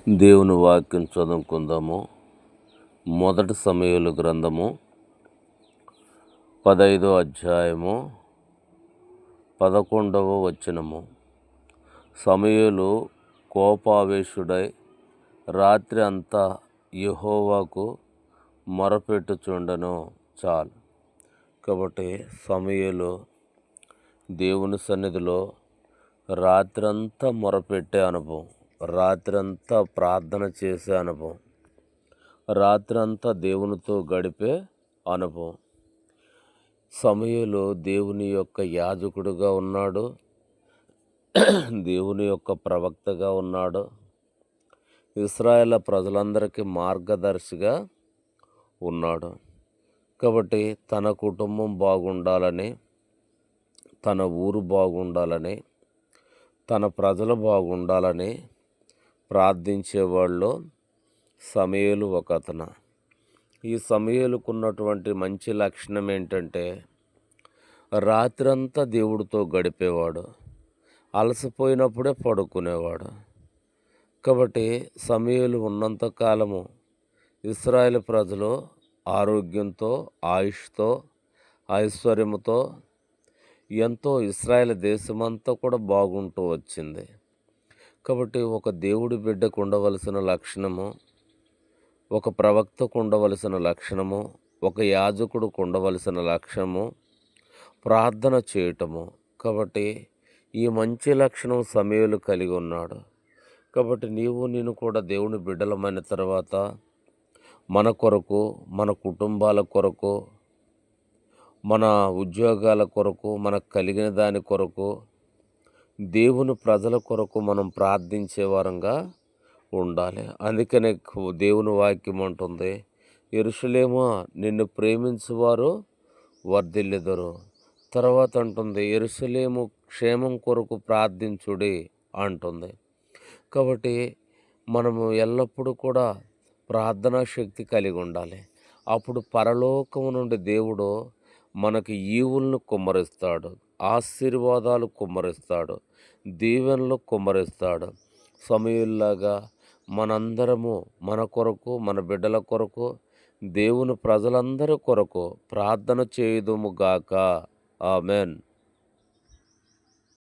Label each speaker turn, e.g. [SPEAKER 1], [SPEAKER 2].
[SPEAKER 1] దేవుని వాక్యం చదువుకుందాము. మొదటి సమూయేలు గ్రంథము 15వ అధ్యాయము 11వ వచనము. సమూయేలు కోపావేశుడై రాత్రి అంతా యెహోవాకు మొరపెట్టుచుండెను. చాలు. కాబట్టి సమూయేలు దేవుని సన్నిధిలో రాత్రంతా మొరపెట్టే అనుభవం, రాత్రంతా ప్రార్థన చేసే అనుభవం, రాత్రంతా దేవునితో గడిపే అనుభవం. సమూయేలు దేవుని యొక్క యాజకుడుగా ఉన్నాడు, దేవుని యొక్క ప్రవక్తగా ఉన్నాడు, ఇశ్రాయేలు ప్రజలందరికీ మార్గదర్శిగా ఉన్నాడు. కాబట్టి తన కుటుంబం బాగుండాలని, తన ఊరు బాగుండాలని, తన ప్రజలు బాగుండాలని ప్రార్థించేవాళ్ళు సమూయేలు ఒక అతను. ఈ సమూయేలుకు ఉన్నటువంటి మంచి లక్షణం ఏంటంటే రాత్రంతా దేవుడితో గడిపేవాడు, అలసిపోయినప్పుడే పడుకునేవాడు. కాబట్టి సమూయేలు ఉన్నంతకాలము ఇశ్రాయేలు ప్రజలు ఆరోగ్యంతో, ఆయుష్తో, ఐశ్వర్యముతో ఎంతో ఇశ్రాయేలు దేశమంతా కూడా బాగుంటూ వచ్చింది. కాబట్టి ఒక దేవుడి బిడ్డకు ఉండవలసిన లక్షణము, ఒక ప్రవక్తకు ఉండవలసిన లక్షణము, ఒక యాజకుడికి ఉండవలసిన లక్షణము ప్రార్థన చేయటము. కాబట్టి ఈ మంచి లక్షణం సమూయేలు కలిగి ఉన్నాడు. కాబట్టి నేను కూడా దేవుని బిడ్డలమైన తర్వాత మన కొరకు, మన కుటుంబాల కొరకు, మన ఉద్యోగాల కొరకు, మనకు కలిగిన దాని కొరకు, దేవుని ప్రజల కొరకు మనం ప్రార్థించే వారంగా ఉండాలి. అందుకనే దేవుని వాక్యం అంటుంది, యెరూషలేమా నిన్ను ప్రేమించువారు వర్ధిల్లెదరు. తర్వాత అంటుంది, యెరూషలేము క్షేమం కొరకు ప్రార్థించుడి అంటుంది. కాబట్టి మనము ఎల్లప్పుడూ కూడా ప్రార్థనా శక్తి కలిగి ఉండాలి. అప్పుడు పరలోకము నుండి దేవుడు మనకి ఈవులను కుమ్మరిస్తాడు, ఆశీర్వాదాలు కుమ్మరిస్తాడు, దీవెనలు కుమ్మరిస్తాడు. సమూయేలులాగా మనందరము మన కొరకు, మన బిడ్డల కొరకు, దేవుని ప్రజలందరి కొరకు ప్రార్థన చేయుదుము గాక. ఆమెన్.